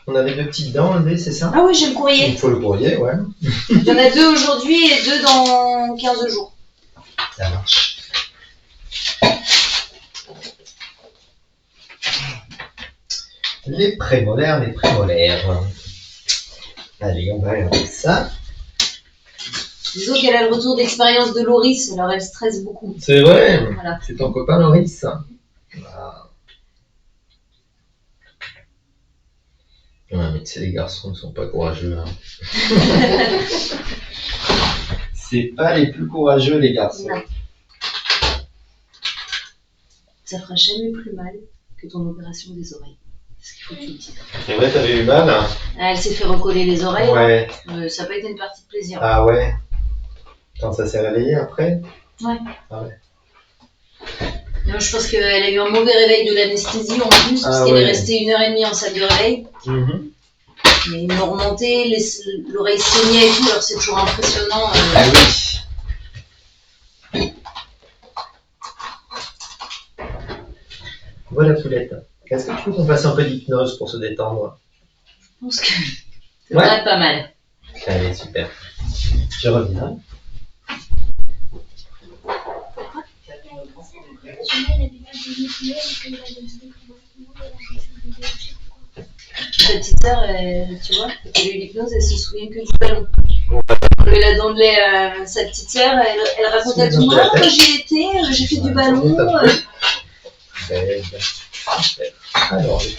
On avait 2 petites dents, André, c'est ça? Ah oui, j'ai le courrier. Il faut le courrier, ouais. Il y en a 2 aujourd'hui et 2 dans 15 jours. Ça marche. Les prémolaires. Allez, on va regarder ça. Disons qu'elle a le retour d'expérience de Loris, alors elle stresse beaucoup. C'est vrai, Voilà. C'est ton copain Loris. Voilà. Ouais, mais tu sais, les garçons ne sont pas courageux. Hein. C'est pas les plus courageux, les garçons. Non. Ça fera jamais plus mal que ton opération des oreilles. C'est ce qu'il faut que tu me dises. C'est vrai, t'avais eu mal, hein? Elle s'est fait recoller les oreilles. Ouais. Ça n'a pas été une partie de plaisir. Ah ouais? Quand ça s'est réveillé après? Ouais. Ah ouais. Non, je pense qu'elle a eu un mauvais réveil de l'anesthésie en plus, parce qu'elle est restée 1h30 en salle de réveil. Mais ils m'ont remonté, l'oreille saignait et tout, alors c'est toujours impressionnant. Ah oui. Voilà, Poulette. Est-ce que tu veux qu'on fasse un peu d'hypnose pour se détendre? Je pense que ça va être pas mal. Allez, super. Je reviens. Ta petite sœur, tu vois, quand elle a eu l'hypnose, elle se souvient que du ballon. Elle a donné sa petite sœur, elle racontait à tout le monde, moi j'y étais, j'ai fait du ballon. Alors, tu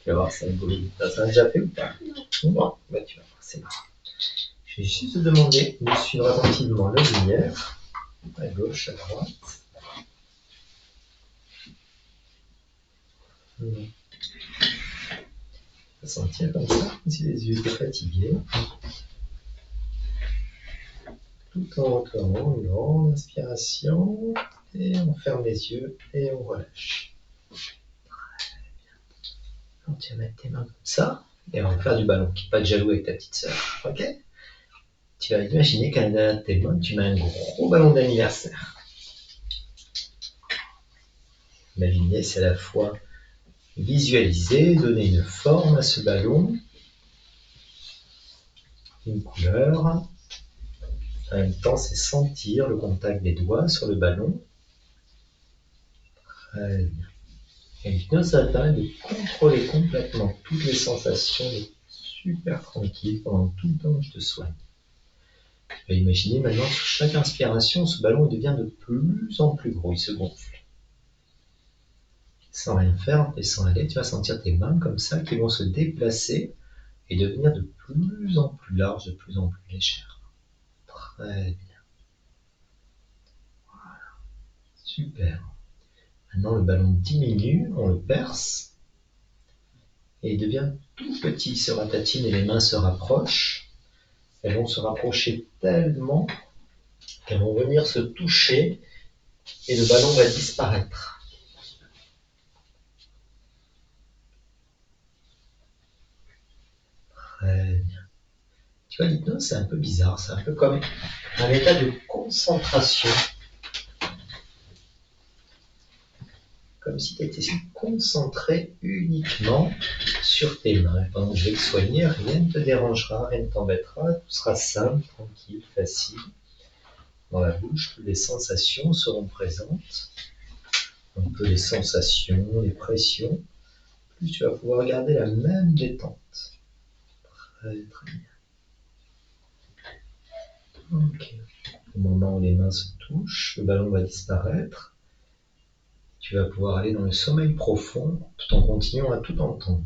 vas voir, c'est rigolo. Ça a déjà fait ou pas? Non. Bah, tu vas voir, c'est marrant. Je vais juste te demander de suivre attentivement la lumière, à gauche, à droite. On va sentir comme ça, comme si les yeux étaient fatigués. Tout en retenant une grande inspiration, et on ferme les yeux et on relâche. Très bien. Alors, tu vas mettre tes mains comme ça, et on va faire du ballon. Pas de jaloux avec ta petite sœur, ok? Tu vas imaginer qu'à l'intérieur de tes mains, tu mets un gros ballon d'anniversaire. Imaginer, c'est à la fois visualiser, donner une forme à ce ballon, une couleur. En même temps, c'est sentir le contact des doigts sur le ballon. Très bien. Et l'hypnose, ça permet de contrôler complètement toutes les sensations, d'être super tranquille pendant tout le temps que je te soigne. Tu vas imaginer maintenant, sur chaque inspiration, ce ballon devient de plus en plus gros, il se gonfle. Sans rien faire, en te laissant aller, tu vas sentir tes mains comme ça qui vont se déplacer et devenir de plus en plus larges, de plus en plus légères. Très bien. Voilà. Super. Maintenant, le ballon diminue, on le perce et il devient tout petit, il se ratatine et les mains se rapprochent. Elles vont se rapprocher tellement qu'elles vont venir se toucher et le ballon va disparaître. Très bien. Tu vois, l'hypnose, c'est un peu bizarre, c'est un peu comme un état de concentration. Comme si tu étais concentré uniquement sur tes mains. Pendant que je vais te soigner, rien ne te dérangera, rien ne t'embêtera, tout sera simple, tranquille, facile. Dans la bouche, toutes les sensations seront présentes. Un peu les sensations, les pressions. Plus tu vas pouvoir garder la même détente. Très très bien. Ok. Au moment où les mains se touchent, le ballon va disparaître. Tu vas pouvoir aller dans le sommeil profond tout en continuant à tout entendre.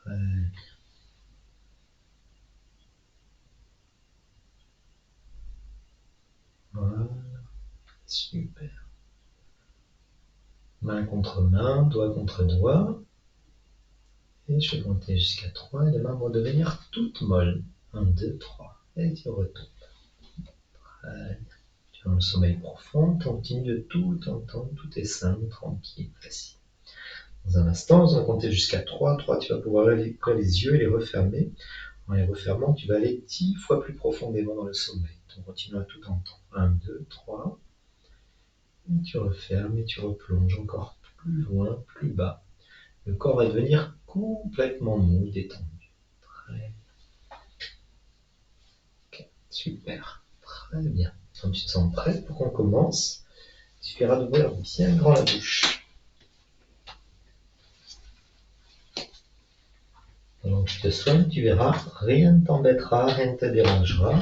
Très bien. Voilà. Super. Main contre main, doigt contre doigt. Et je vais compter jusqu'à 3 et les mains vont devenir toutes molles. 1, 2, 3. Et tu retombes. Très bien. Tu es dans le sommeil profond, tu continues de tout entendre, tout est simple, tranquille, facile. Dans un instant, on va compter jusqu'à 3. 3, tu vas pouvoir ouvrir les yeux et les refermer. En les refermant, tu vas aller 10 fois plus profondément dans le sommeil. On continue à tout entendre. 1, 2, 3. Et tu refermes et tu replonges encore plus loin, plus bas. Le corps va devenir complètement mou, détendu. Très bien. Okay. Super. Très bien. Quand tu te sens prête pour qu'on commence, il suffira d'ouvrir bien grand la bouche. Pendant que je te soigne, tu verras, rien ne t'embêtera, rien ne te dérangera.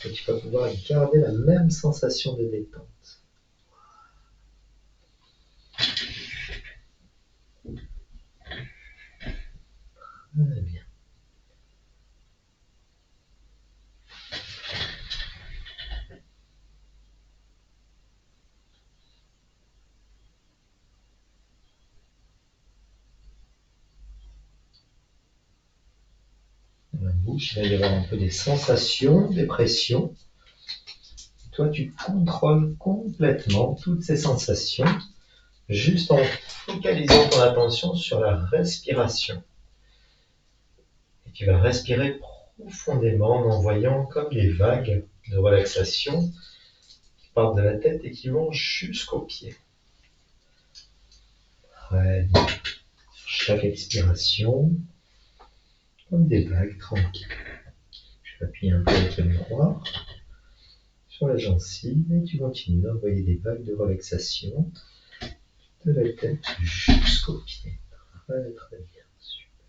Et tu vas pouvoir garder la même sensation de détente. Très bien. Dans la bouche, il va y avoir un peu des sensations, des pressions. Toi, tu contrôles complètement toutes ces sensations, juste en focalisant ton attention sur la respiration. Et tu vas respirer profondément en envoyant comme des vagues de relaxation qui partent de la tête et qui vont jusqu'aux pieds. Très bien. Chaque expiration, comme des vagues tranquilles. Je appuie un peu avec le miroir sur la gencive et tu continues à envoyer des vagues de relaxation de la tête jusqu'aux pieds. Très très bien. Super.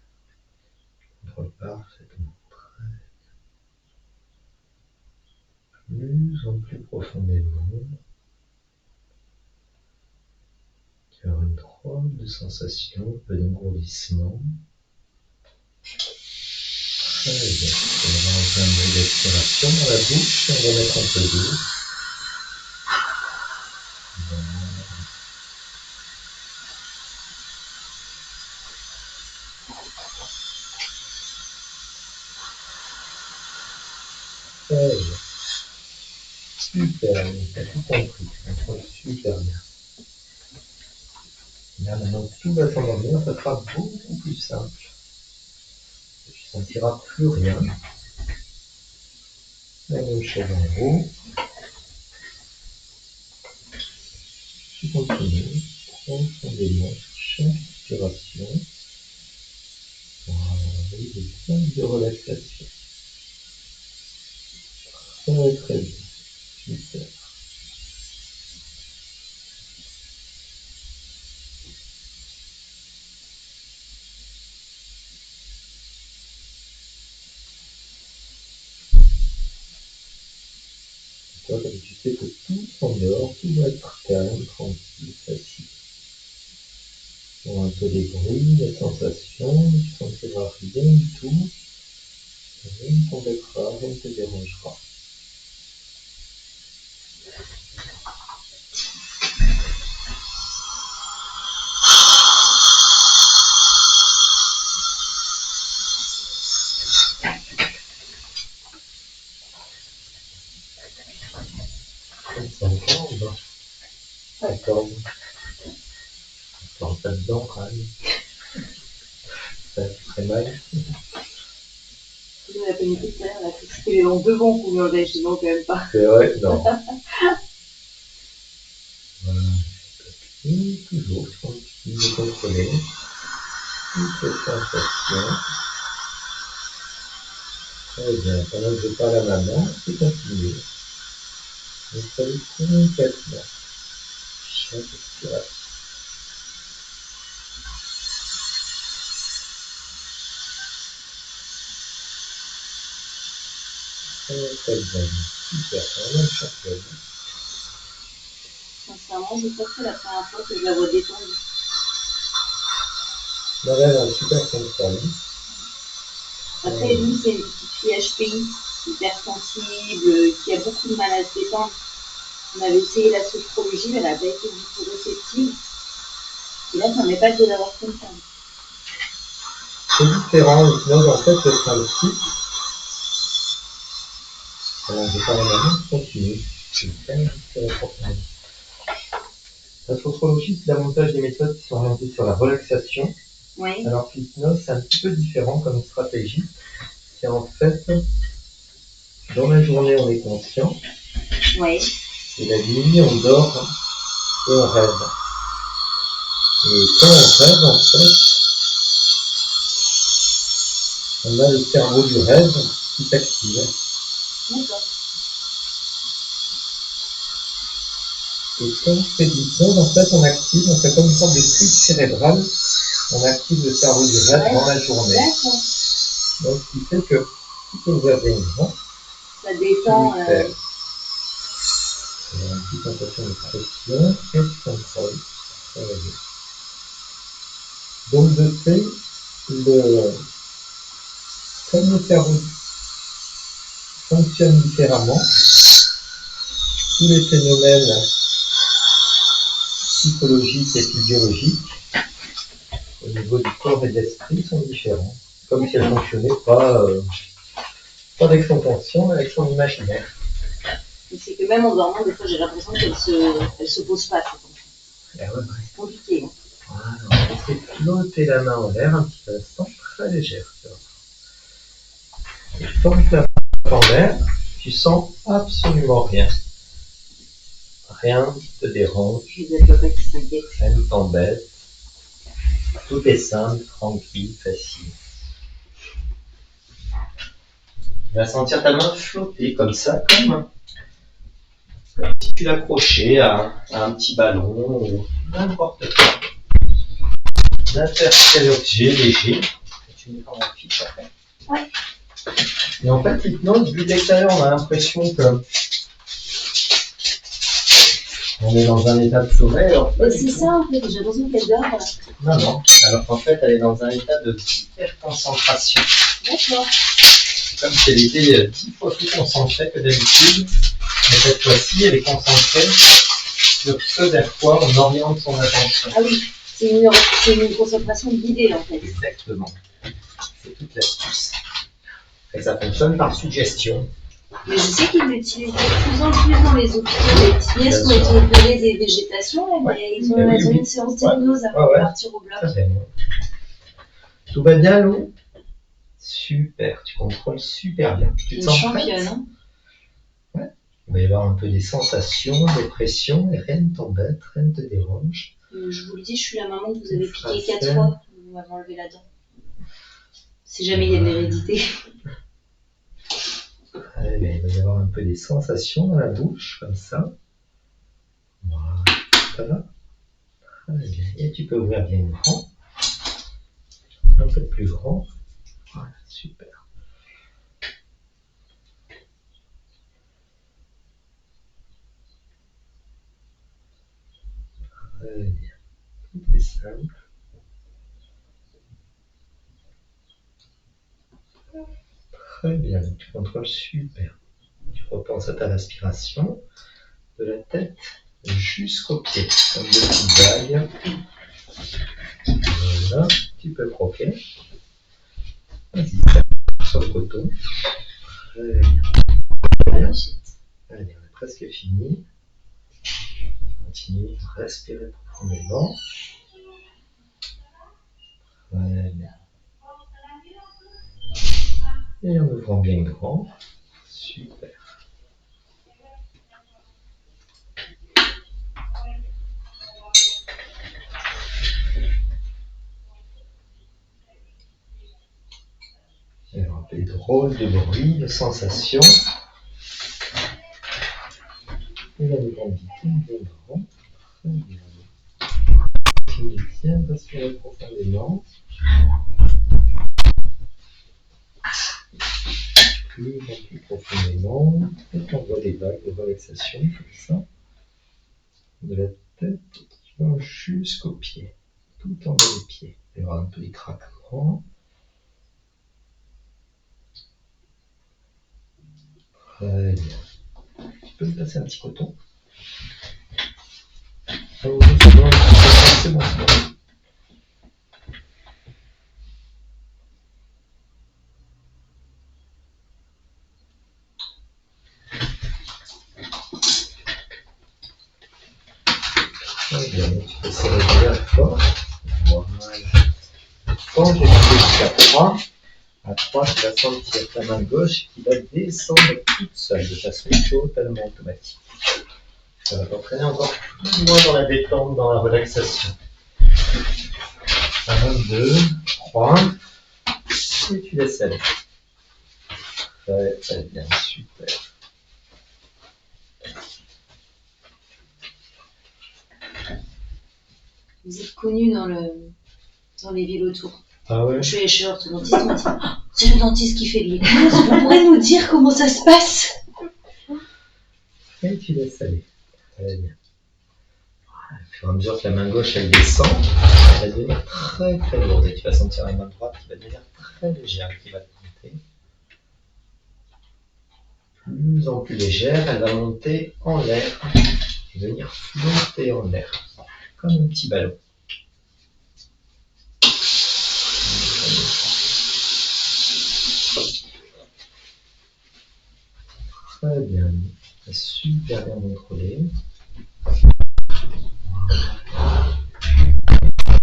Contrôle parfaitement. Très bien. Plus en plus profondément. Tu as une drôle de sensation, un peu d'engourdissement. Très bien. On va enlever un peu d'expiration dans la bouche et on va mettre un peu d'eau. Très bien. Super, tu as tout compris. On trouve super bien. Là, maintenant que tout va s'endormir, ça sera beaucoup plus simple. Tu ne sentiras plus rien. La même chose en haut. Tu continues profondément chaque inspiration. Voilà, avec des points de relaxation. Très très bien. Super. Toi, comme tu sais que tout s'endort, tout va être calme, tranquille, facile. Pour un peu des bruits, des sensations, tu ne sentiras rien du tout. Rien ne t'embêtera, rien ne te dérangera. C'est encore ou pas? D'accord. Encore pas dedans quand même. Ça fait très mal. On a pas une petite terre, là, c'était les dents devant qu'on lui enlève, sinon quand même pas. C'est vrai, non. Voilà. Et toujours, tu continues de contrôler toutes les sensations. Très bien. Pendant que je parle à maman, tu continues. Installe complètement chaque expiration. Très bien. Super. Vraiment chaque. Sincèrement, je crois que c'est la première fois que je la vois détendue. Non, elle a un super contrôle. Après, lui, c'est une petite fille HPI, hypersensible, qui a beaucoup de mal à se détendre. On avait essayé la sophrologie, mais elle n'a pas été du tout réceptive. Et là, ça ne m'est pas de l'avoir comme ça. C'est différent, l'hypnose, en fait, le principe. Alors, je parle à maman, je continue. C'est très important. La sophrologie, c'est l'avantage des méthodes qui sont orientées sur la relaxation. Oui. Alors que l'hypnose, c'est un petit peu différent comme stratégie. C'est en fait, dans la journée, on est conscient. Oui. Et la nuit, on dort et on rêve. Et quand on rêve, en fait, on a le cerveau du rêve qui s'active. D'accord. Et quand on fait l'hypnose, en fait, on fait comme une sorte de switch cérébral, on active le cerveau du rêve dans la journée. D'accord. Donc, ce qui fait que si tu ouvres bien grand, ça détend. Il y a une petite sensation de pression et de contrôle. Donc, de fait, comme le cerveau fonctionne différemment, tous les phénomènes psychologiques et physiologiques au niveau du corps et de l'esprit sont différents. Comme si elles ne fonctionnaient pas avec son conscient, mais avec son imaginaire. C'est que même en dormant, des fois j'ai l'impression qu'elle se pose pas. Ah ouais. C'est compliqué. Voilà, on va essayer de flotter la main en l'air un petit instant, très légère. Et tant que la main en l'air, tu sens absolument rien. Rien ne te dérange. Rien ne t'embête. Tout est simple, tranquille, facile. Tu vas sentir ta main flotter comme ça, comme si tu l'accrochais à un petit ballon ou n'importe quoi. N'importe quel objet léger. Tu mets dans la fiche après. Ouais. Et en fait, l'hypnose, vu de l'extérieur, on a l'impression que on est dans un état de sommeil. Mais c'est ça en fait, j'ai l'impression qu'elle dort. Non, non. Alors qu'en fait, elle est dans un état de hyper concentration. D'accord. C'est comme si elle était 10 fois plus concentrée que d'habitude. Mais cette fois-ci, elle est concentrée sur ce vers quoi on oriente son attention. Ah oui, c'est une concentration guidée en fait. Exactement. C'est toute l'astuce. Et ça fonctionne par suggestion. Mais je sais qu'ils l'utilisent de plus en plus dans les hôpitaux. Les petites nièces qui ont été opérées des végétations, mais ils ont une séance d'hypnose avant de partir au bloc. Tout va bien, Lou? Super, tu contrôles super bien. Tu te sens championne, hein? Ouais. Il va y avoir un peu des sensations, des pressions, et rien ne t'embête, rien ne te dérange. Je vous le dis, je suis la maman que vous avez piqué 4 fois. Vous m'avez enlevé la dent. Si jamais il y a de l'hérédité. Il va y avoir un peu des sensations dans la bouche, comme ça. Voilà, ça va? Très bien. Et tu peux ouvrir bien grand. Un peu plus grand. Voilà, super. Très bien. Tout est simple. Très bien, tu contrôles super. Tu repenses à ta respiration, de la tête jusqu'aux pieds, comme des petites vagues. Voilà, tu peux croquer. Vas-y, sur le coton. Très bien. Allez, on est presque fini. Continue de respirer profondément. Très bien. Et en ouvrant bien grand. Super. Alors, un peu de drôles de bruit, de sensations. Et là, nous grandissons bien grand. Très bien. Continue bien de respirer profondément. Plus en plus profondément. Et on voit des vagues de relaxation comme ça. De la tête qui va jusqu'aux pieds. Tout en bas des pieds. Il y aura un peu des craquements. Très bien. Tu peux me passer un petit coton? Oh, c'est bon. Très bien, tu peux serrer bien fort. Voilà. Quand j'ai monté jusqu'à 3, à 3, tu vas sentir ta main gauche qui va descendre toute seule de façon totalement automatique. Ça va t'entraîner encore plus loin dans la détente, dans la relaxation. 1, 2, 3. Et tu laisses aller. Très bien, super. Vous êtes connu dans les villes autour. Ah ouais. Je suis allée chez l'orthodontiste, il m'a dit c'est le dentiste qui fait de l'hypnose, vous pourrez nous dire comment ça se passe? Et tu laisses aller. Très bien. Au fur et à mesure que la main gauche elle descend, elle va devenir très très lourde. Et tu vas sentir la main droite qui va devenir très légère, qui va te monter. Plus en plus légère, elle va monter en l'air et venir flotter en l'air, comme un petit ballon. Très bien, super bien contrôlé.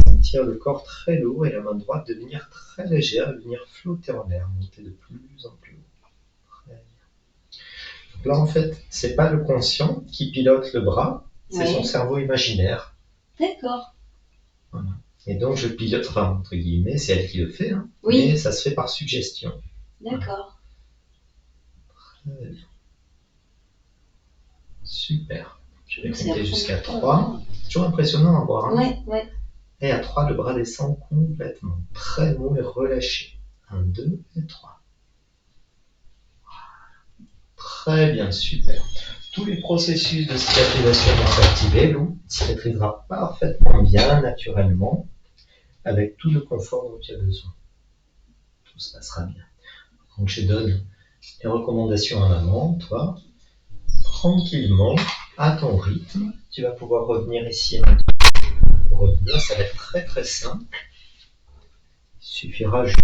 Sentir le corps très lourd et la main droite devenir très légère, venir flotter en l'air, monter de plus en plus haut. Très bien. Donc là, en fait, c'est pas le conscient qui pilote le bras, c'est son cerveau imaginaire. D'accord. Voilà. Et donc, je pilote, enfin, entre guillemets, c'est elle qui le fait, hein, oui. Mais ça se fait par suggestion. D'accord. Très bien. Super. Je vais compter jusqu'à 3. Toujours impressionnant à voir. Hein. Ouais. Et à 3, le bras descend complètement. Très mou et relâché. 1, 2 et 3. Très bien, super. Tous les processus de cicatrisation vont s'activer. Lou cicatrisera parfaitement bien, naturellement, avec tout le confort dont tu as besoin. Tout se passera bien. Donc je donne les recommandations à maman, toi, tranquillement, à ton rythme. Tu vas pouvoir revenir ici et maintenant. Pour revenir, ça va être très très simple. Il suffira juste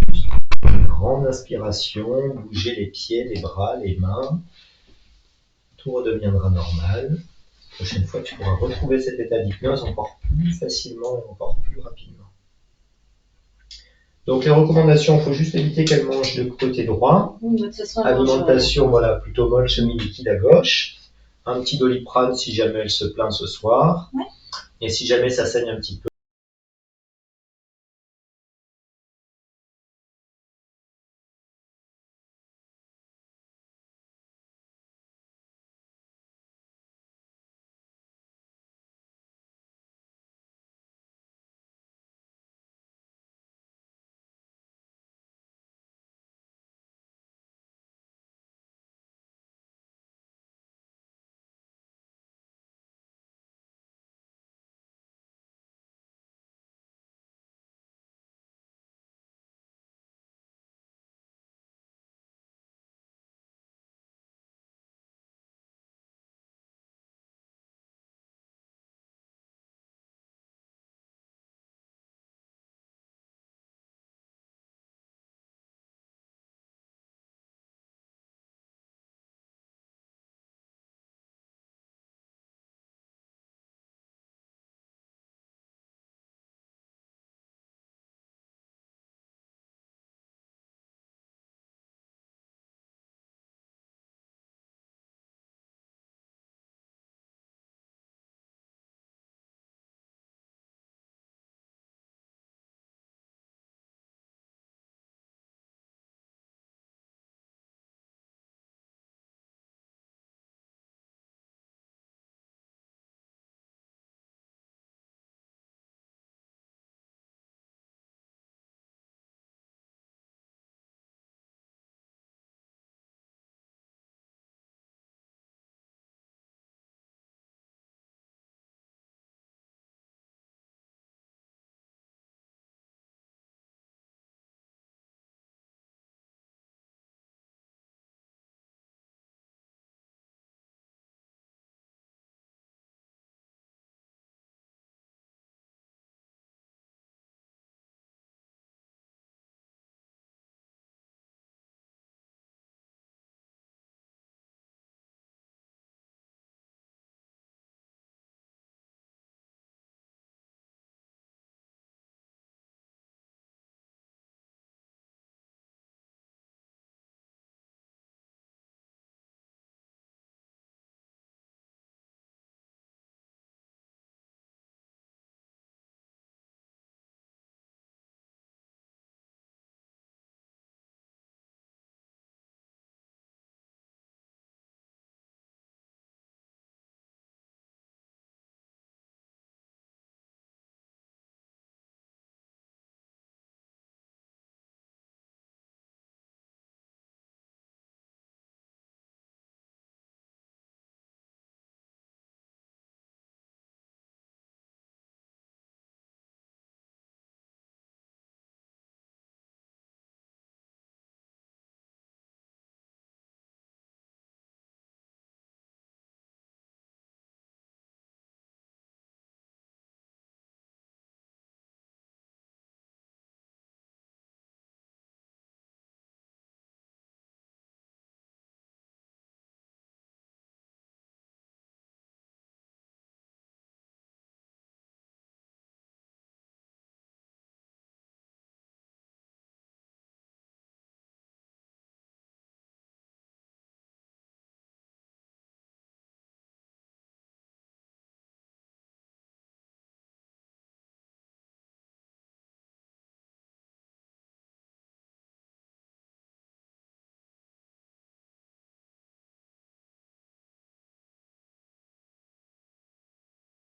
d'une grande inspiration, bouger les pieds, les bras, les mains. Tout redeviendra normal. La prochaine fois, tu pourras retrouver cet état d'hypnose encore plus facilement et encore plus rapidement. Donc les recommandations, il faut juste éviter qu'elle mange de côté droit. Alimentation, voilà, plutôt molle, semi-liquide à gauche. Un petit Doliprane si jamais elle se plaint ce soir. Ouais. Et si jamais ça saigne un petit peu,